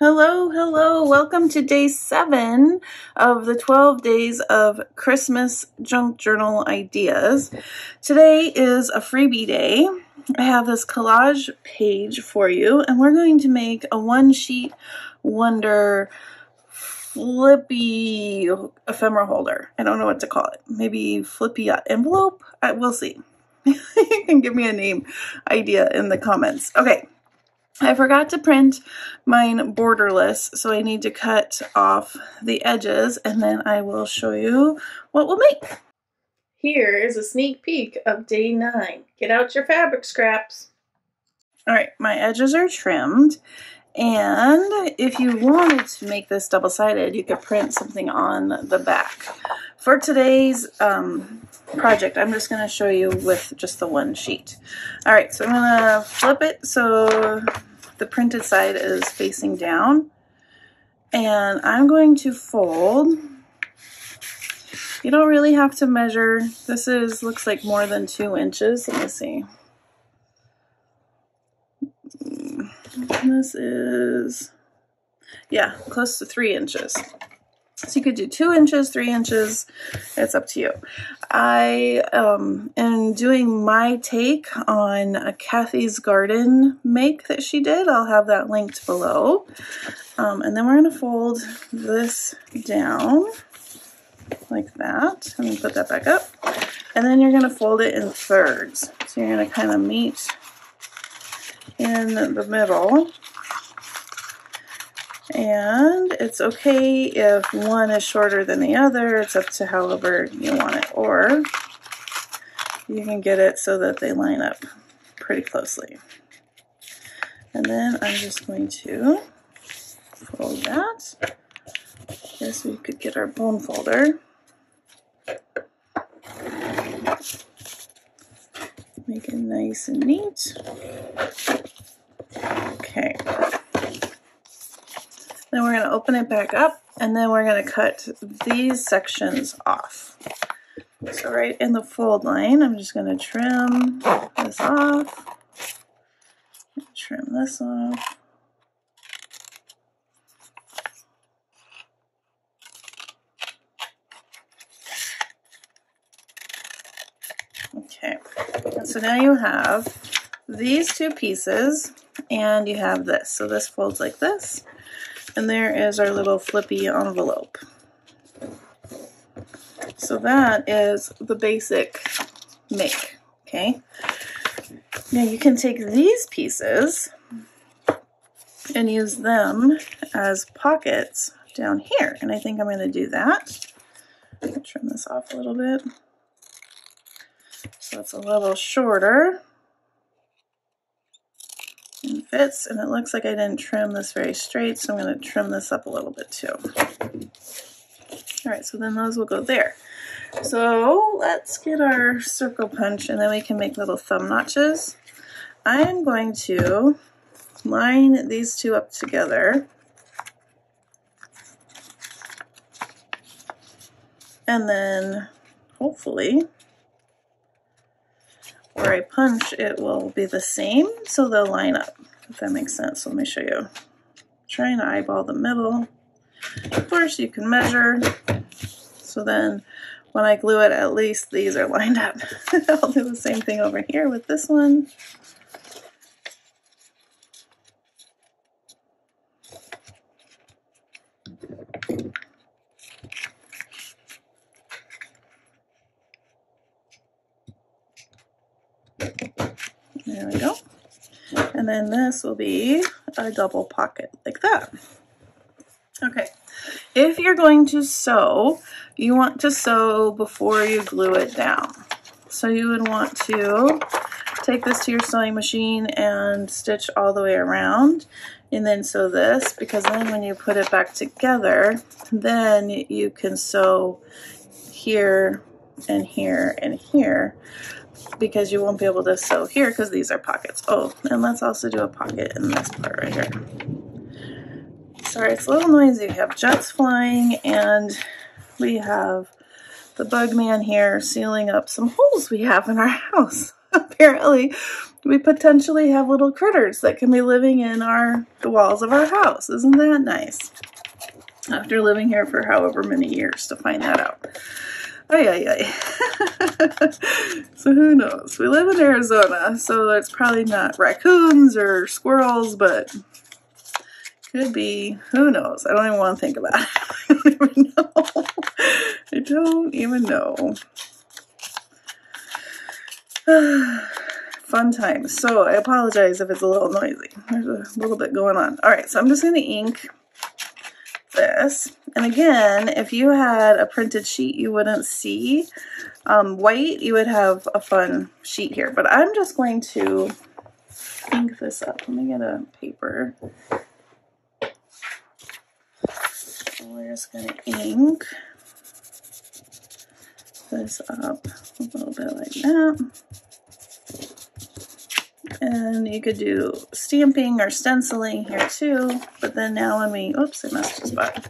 Hello, hello. Welcome to day 7 of the 12 days of Christmas junk journal ideas. Today is a freebie day. I have this collage page for you, and we're going to make a one-sheet wonder flippy ephemera holder. I don't know what to call it. Maybe flippy envelope? We'll see. You can give me a name idea in the comments. Okay. I forgot to print mine borderless, so I need to cut off the edges, and then I will show you what we'll make. Here is a sneak peek of day 9. Get out your fabric scraps. All right, my edges are trimmed, and if you wanted to make this double-sided, you could print something on the back. For today's project, I'm just going to show you with just the one sheet. All right, so I'm going to flip it so the printed side is facing down, and I'm going to fold. You don't really have to measure. This looks like more than 2 inches. Let me see. This is, yeah, close to 3 inches. So you could do 2 inches, 3 inches, it's up to you. I am doing my take on Cathy's garden make that she did. I'll have that linked below. And then we're going to fold this down like that. Let me put that back up. And then you're going to fold it in thirds. So you're going to kind of meet in the middle. And it's okay if one is shorter than the other. It's up to however you want it. Or you can get it so that they line up pretty closely. And then I'm just going to fold that. Guess we could get our bone folder. Make it nice and neat. Okay. Then we're going to open it back up, and then we're going to cut these sections off. So right in the fold line, I'm just going to trim this off, trim this off. Okay, so now you have these 2 pieces, and you have this. So this folds like this. And there is our little flippy envelope. So that is the basic make, okay? Now you can take these pieces and use them as pockets down here. And I think I'm going to do that. I'll trim this off a little bit. So it's a little shorter. And fits, and it looks like I didn't trim this very straight, so I'm going to trim this up a little bit too. Alright, so then those will go there. So let's get our circle punch, and then we can make little thumb notches. I'm going to line these 2 up together, and then hopefully where I punch, it will be the same, so they'll line up, if that makes sense. So let me show you. Trying to eyeball the middle. Of course, you can measure, so then when I glue it, at least these are lined up. I'll do the same thing over here with this one. There we go. And then this will be a double pocket like that. Okay. If you're going to sew, you want to sew before you glue it down. So you would want to take this to your sewing machine and stitch all the way around, and then sew this, because then when you put it back together, then you can sew here and here and here, because you won't be able to sew here because these are pockets. Oh, and let's also do a pocket in this part right here. Sorry, it's a little noisy. We have jets flying, and we have the bug man here sealing up some holes we have in our house. Apparently, we potentially have little critters that can be living in the walls of our house. Isn't that nice? After living here for however many years to find that out. Ay, ay, ay. So who knows? We live in Arizona, so it's probably not raccoons or squirrels, but could be. Who knows? I don't even want to think about it. I don't even know. Fun times. So I apologize if it's a little noisy. There's a little bit going on. All right, so I'm just going to ink this. And again, if you had a printed sheet, you wouldn't see white. You would have a fun sheet here. But I'm just going to ink this up. Let me get a paper. So we're just going to ink this up a little bit like that. And you could do stamping or stenciling here too, but then now when we, oops, I messed this up.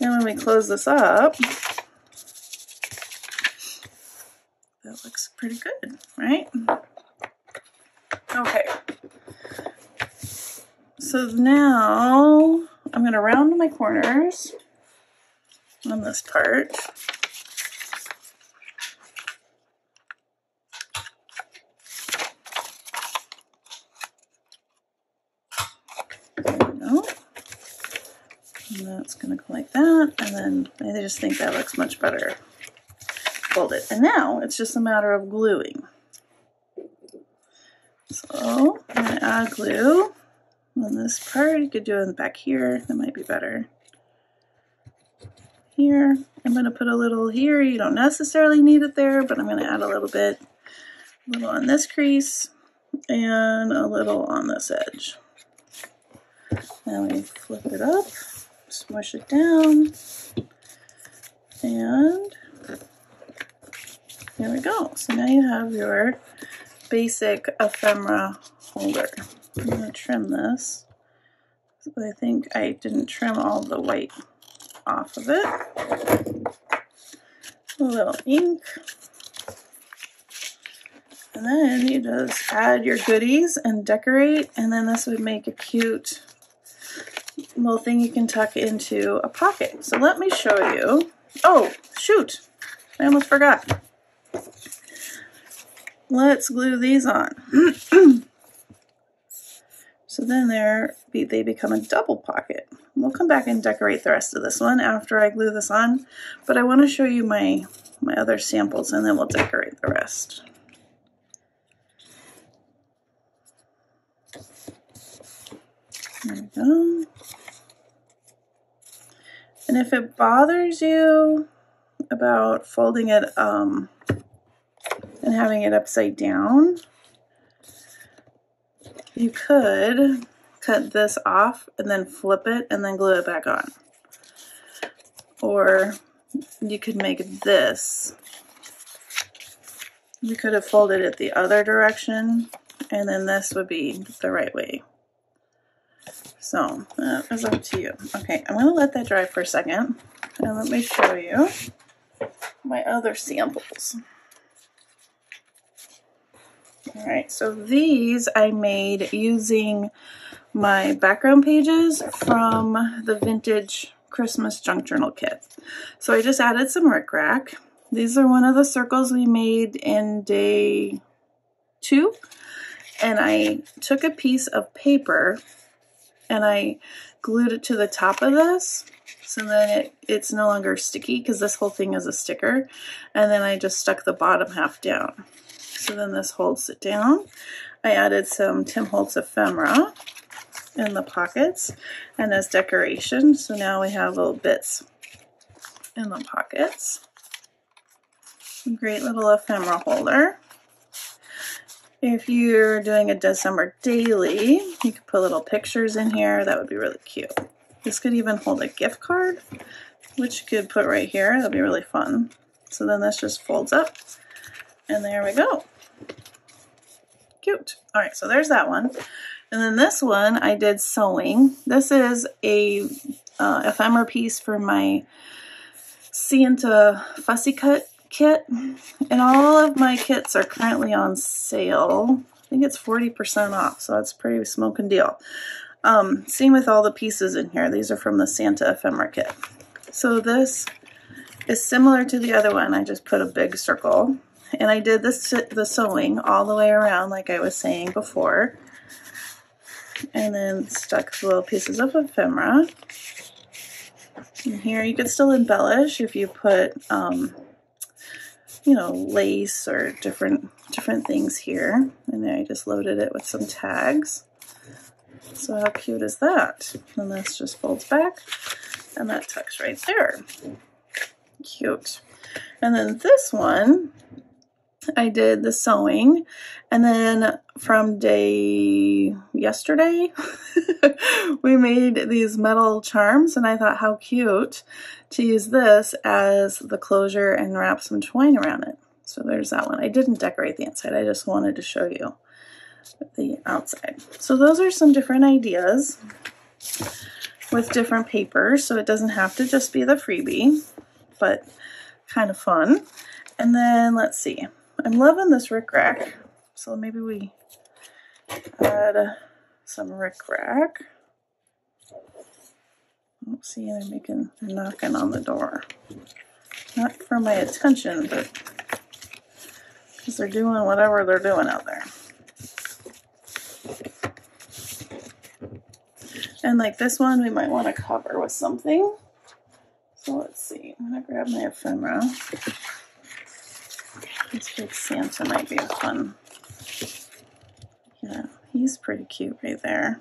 Now when we close this up, that looks pretty good, right? Okay. So now I'm going to round my corners on this part. And that's going to go like that, and then I just think that looks much better folded. And now it's just a matter of gluing. So I'm going to add glue on this part. You could do it in the back here. That might be better. Here, I'm going to put a little here. You don't necessarily need it there, but I'm going to add a little bit, a little on this crease, and a little on this edge. Now we flip it up. Smush it down, and there we go. So now you have your basic ephemera holder. I'm going to trim this. I think I didn't trim all the white off of it. A little ink. And then you just add your goodies and decorate, and then this would make a cute little thing you can tuck into a pocket. So let me show you. Oh, shoot. I almost forgot. Let's glue these on. So then they become a double pocket. We'll come back and decorate the rest of this one after I glue this on, but I want to show you my other samples, and then we'll decorate the rest. There we go. And if it bothers you about folding it and having it upside down, you could cut this off and then flip it and then glue it back on. Or you could make this. You could have folded it the other direction, and then this would be the right way. So that is up to you. Okay, I'm going to let that dry for a second, and let me show you my other samples. All right, so these I made using my background pages from the Vintage Christmas Junk Journal Kit. So I just added some rickrack. These are one of the circles we made in day 2, and I took a piece of paper and I glued it to the top of this, so then it's no longer sticky because this whole thing is a sticker, and then I just stuck the bottom half down. So then this holds it down. I added some Tim Holtz ephemera in the pockets and as decoration, so now we have little bits in the pockets. Great little ephemera holder. If you're doing a December daily, you could put little pictures in here. That would be really cute. This could even hold a gift card, which you could put right here. That'd be really fun. So then this just folds up, and there we go. Cute. All right, so there's that one. And then this one I did sewing. This is a ephemera piece for my Santa Fussy Cut kit, and all of my kits are currently on sale. think it's 40% off, so that's pretty smoking deal. Same with all the pieces in here. These are from the Santa Ephemera Kit. So this is similar to the other one. I just put a big circle, and I did the sewing all the way around like I was saying before, and then stuck the little pieces of ephemera. And here you could still embellish if you put you know, lace or different things here. And then I just loaded it with some tags. So how cute is that? And this just folds back, and that tucks right there. Cute. And then this one, I did the sewing, and then from yesterday, we made these metal charms, and I thought how cute to use this as the closure and wrap some twine around it. So there's that one. I didn't decorate the inside, I just wanted to show you the outside. So those are some different ideas with different papers, so it doesn't have to just be the freebie, but kind of fun. And then let's see, I'm loving this rickrack, so maybe we add some rickrack. Let's see, they're knocking on the door. Not for my attention, but because they're doing whatever they're doing out there. And like this one, we might want to cover with something. So let's see, I'm gonna grab my ephemera. This big Santa might be fun. Yeah, he's pretty cute right there.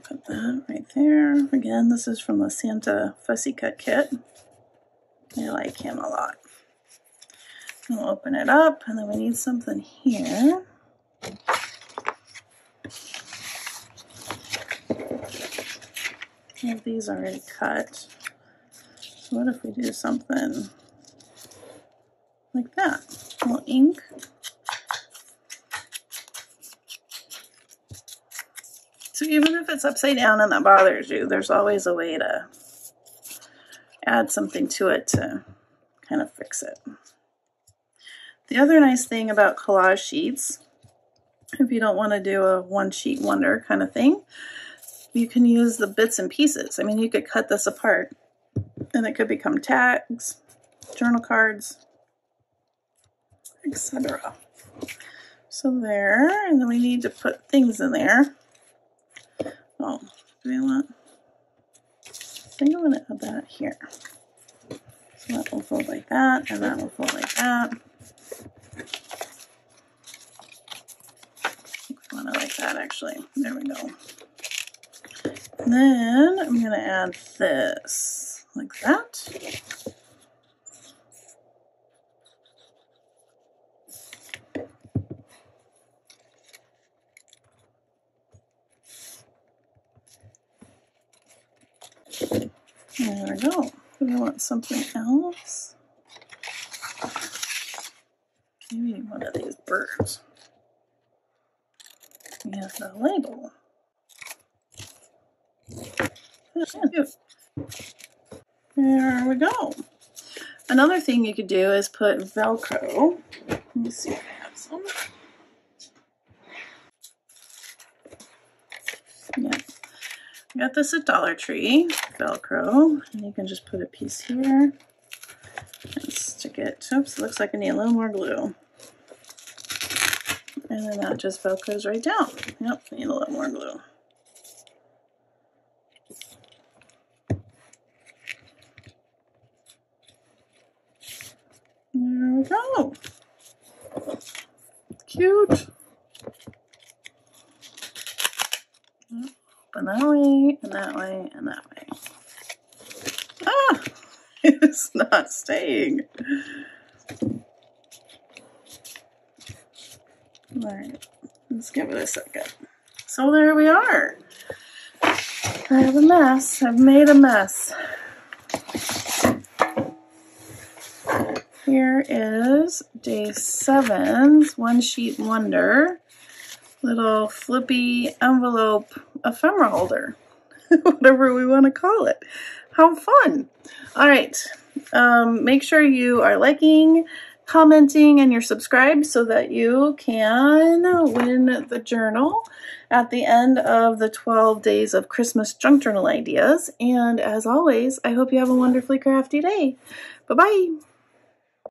Put that right there. Again, this is from the Santa Fussy Cut Kit. I like him a lot. We'll open it up, and then we need something here. I have these already cut. So what if we do something like that? A little ink. So even if it's upside down and that bothers you, there's always a way to add something to it to kind of fix it. The other nice thing about collage sheets, if you don't want to do a one sheet wonder kind of thing, you can use the bits and pieces. I mean, you could cut this apart and it could become tags, journal cards, etc. So there, and then we need to put things in there. Oh, do we want? I think I'm going to add that here. So that will fold like that, and that will fold like that. I want to like that actually. There we go. And then I'm going to add this like that. There we go. Do we want something else? Maybe one of these birds. We have the label. There we go. Another thing you could do is put Velcro. Let me see if I have some. Yeah. I got this at Dollar Tree, Velcro, and you can just put a piece here and stick it. Oops, it looks like I need a little more glue. And then that just Velcros right down. Yep, I need a little more glue. There we go. Cute. Open that way, and that way, and that way. Ah! It's not staying. Alright, let's give it a second. So there we are. I have a mess. I've made a mess. Here is day 7's One Sheet Wonder little flippy envelope ephemera holder. whatever we want to call it. How fun. All right. Make sure you are liking, commenting, and you're subscribed so that you can win the journal at the end of the 12 days of Christmas junk journal ideas. And as always, I hope you have a wonderfully crafty day. Bye-bye.